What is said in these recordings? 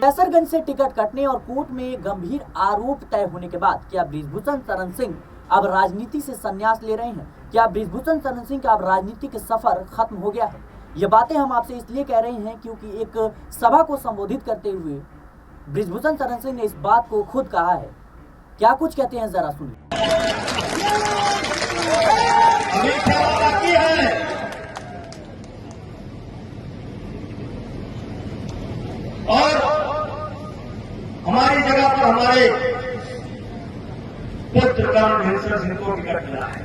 कैसरगंज से टिकट कटने और कोर्ट में गंभीर आरोप तय होने के बाद क्या बृजभूषण शरण सिंह अब राजनीति से संन्यास ले रहे हैं? क्या बृजभूषण शरण सिंह का अब राजनीतिक सफर खत्म हो गया है? ये बातें हम आपसे इसलिए कह रहे हैं क्योंकि एक सभा को संबोधित करते हुए बृजभूषण शरण सिंह ने इस बात को खुद कहा है। क्या कुछ कहते हैं जरा सुनिए। और हमारी जगह पर हमारे पुत्र भूषण सिंह को टिकट मिला है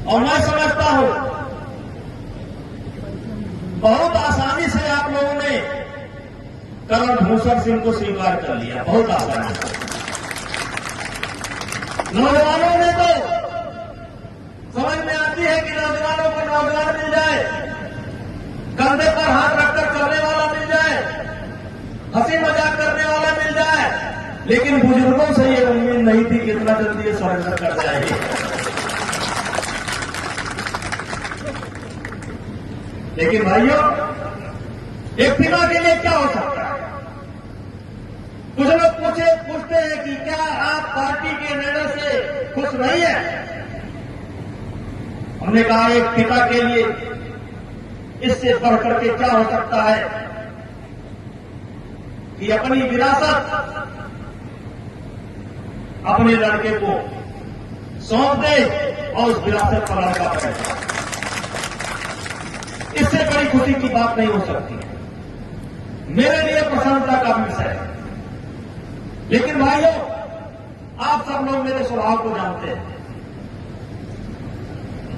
और मैं समझता हूं बहुत आसानी से आप लोगों ने भूषण सिंह को स्वीकार कर लिया, बहुत आसानी से। नौजवानों ने तो समझ में आती है कि नौजवानों को नौजवान मिल जाए, कंधे पर हाथ रखकर चलने वाला मिल जाए, हंसी मजाक करने वाला मिल जाए, लेकिन बुजुर्गों से ये उम्मीद नहीं थी कि इतना जल्दी ये सरेंडर कर जाएगी। लेकिन भाइयों, एक पिता के लिए क्या हो सकता है? कुछ लोग पूछते हैं कि क्या आप पार्टी के निर्णय से खुश नहीं है? हमने कहा एक पिता के लिए इससे बढ़कर के क्या हो सकता है कि अपनी विरासत अपने लड़के को सौंप दे और उस विरासत पर लड़का बैठे। इससे बड़ी खुशी की बात नहीं हो सकती। मेरे लिए प्रसन्नता का विषय है। लेकिन भाइयों, आप सब लोग मेरे स्वभाव को जानते हैं,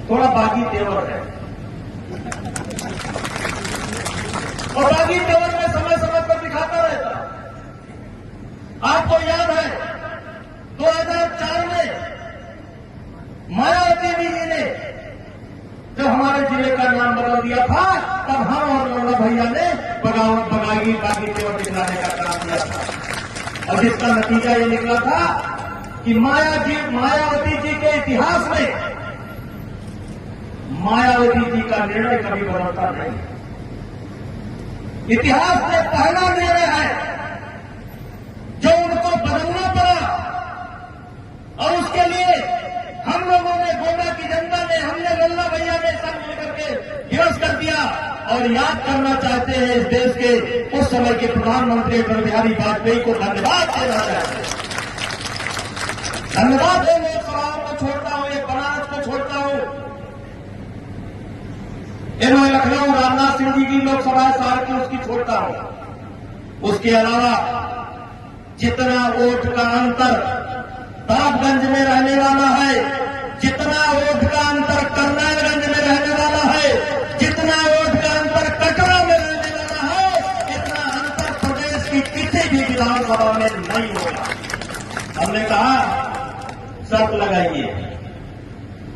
थोड़ा बागी तेवर है और बागी तेवर में समय समय पर दिखाता रहता। आपको याद है 2004 में मायावती जी ने जब हमारे जिले का नाम बदल दिया था, तब हम और लौड़ा भैया ने बागी तेवर दिखलाने का काम किया था और जिसका नतीजा ये निकला था कि मायावती जी के इतिहास में मायावती जी का निर्णय कभी बदलता नहीं। इतिहास में पहला निर्णय है जो उनको बदलना पड़ा और उसके लिए हम लोगों ने, गोंडा की जनता ने, हमने, लल्ला भैया ने सब मिलकर के विरोध कर दिया। और याद करना चाहते हैं इस देश के उस समय के प्रधानमंत्री अटल बिहारी वाजपेयी को धन्यवाद देना चाहते हैं। धन्यवाद है। लोकसभाओं को छोड़ता हूं, एक बनारस को छोड़ता हूं, इन्होंने लखनऊ रामनाथ सिंह जी की लोकसभा साल की उसकी छोड़ता हूं। उसके अलावा जितना वोट का अंतर दाबगंज में रहने वाला है, जितना वोट का अंतर करनालगंज में रहने वाला है, जितना वोट का अंतर कटरा में रहने वाला है, इतना अंतर प्रदेश की किसी भी विधानसभा में नहीं होगा। हमने कहा शर्त लगाइए,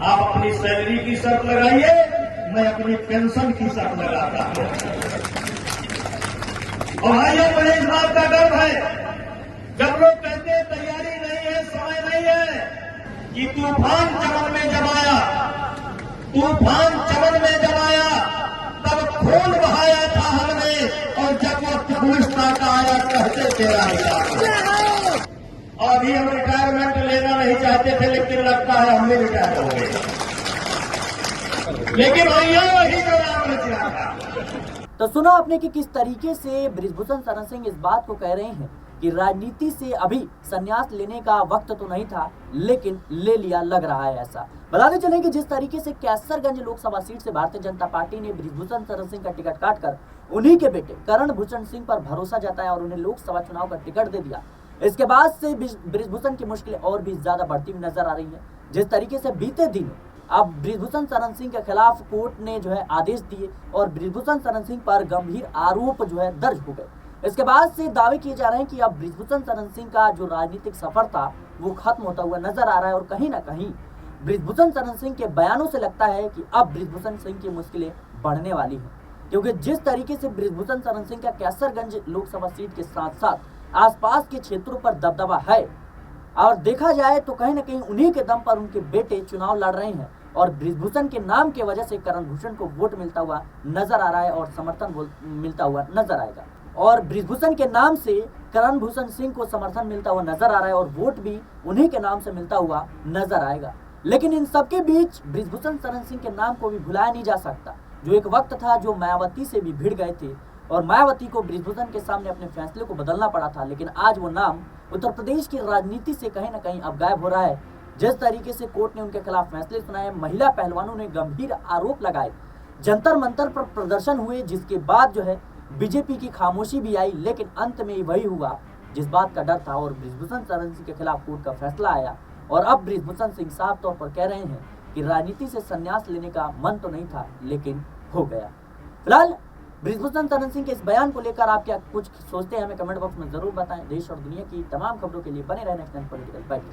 आप अपनी सैलरी की शर्त लगाइए, मैं अपनी पेंशन की शर्त लगाता हूं। और भाइयों, मुझे इस बात का गर्व है जब लोग कहते हैं तैयारी नहीं है, समय नहीं है, कि तूफान चमन में जब आया, तब खून बहाया था हमने, और जब वक्त गुलिस्तान का आया कहते तेरा हिसाब। और अभी हम रिटायरमेंट लेना नहीं चाहते थे, लेकिन लगता है हम भी रिटायर हो गए। लेकिन भैया वही जो राम रचा था। तो सुना आपने कि किस तरीके से बृजभूषण शरण सिंह इस बात को कह रहे हैं कि राजनीति से अभी संन्यास लेने का वक्त तो नहीं था, लेकिन ले लिया लग रहा है ऐसा। बताते चलें कि जिस तरीके से कैसरगंज लोकसभा सीट से भारतीय जनता पार्टी ने बृजभूषण शरण सिंह का टिकट काटकर उन्हीं के बेटे करण भूषण सिंह पर भरोसा जताया और उन्हें लोकसभा चुनाव का टिकट दे दिया, इसके बाद से बृजभूषण की मुश्किलें और भी ज्यादा बढ़ती हुई नजर आ रही है। जिस तरीके से बीते दिन अब बृजभूषण शरण सिंह के खिलाफ कोर्ट ने जो है आदेश दिए और बृजभूषण शरण सिंह पर गंभीर आरोप जो है दर्ज हो गए, इसके बाद से दावे किए जा रहे हैं कि अब बृजभूषण शरण सिंह का जो राजनीतिक सफर था वो खत्म होता हुआ नजर आ रहा है। और कहीं ना कहीं बृजभूषण शरण सिंह के बयानों से लगता है कि अब बृजभूषण सिंह की मुश्किलें बढ़ने वाली हैं, क्योंकि जिस तरीके से बृजभूषण शरण सिंह का कैसरगंज लोकसभा सीट के साथ साथ आसपास के क्षेत्रों पर दबदबा है और देखा जाए तो कहीं ना कहीं उन्हीं के दम पर उनके बेटे चुनाव लड़ रहे हैं और बृजभूषण के नाम के वजह से करण भूषण को वोट मिलता हुआ नजर आ रहा है और समर्थन मिलता हुआ नजर आएगा। और बृजभूषण के नाम से करण भूषण सिंह को समर्थन मिलता हुआ नजर आ रहा है और वोट भी उन्हीं के नाम से मिलता हुआ नजर आएगा। लेकिन इन सबके बीच बृजभूषण शरण सिंह के नाम को भी भुलाया नहीं जा सकता, जो एक वक्त था जो मायावती से भी भिड़ गए थे और मायावती को बृजभूषण के सामने अपने फैसले को बदलना पड़ा था। लेकिन आज वो नाम उत्तर प्रदेश की राजनीति से कहीं ना कहीं अब गायब हो रहा है। जिस तरीके से कोर्ट ने उनके खिलाफ फैसले सुनाए, महिला पहलवानों ने गंभीर आरोप लगाए, जंतर मंतर पर प्रदर्शन हुए, जिसके बाद जो है बीजेपी की खामोशी भी आई। लेकिन अंत में वही हुआ जिस बात का डर था और बृजभूषण शरण सिंह के खिलाफ कोर्ट का फैसला आया। और अब बृजभूषण सिंह साफ तौर पर कह रहे हैं कि राजनीति से संन्यास लेने का मन तो नहीं था, लेकिन हो गया। फिलहाल बृजभूषण शरण सिंह के इस बयान को लेकर आप क्या कुछ सोचते हैं, हमें कमेंट बॉक्स में जरूर बताएं। देश और दुनिया की तमाम खबरों के लिए बने रहने नेक्स्ट टाइम पॉलिटिकल बाइट।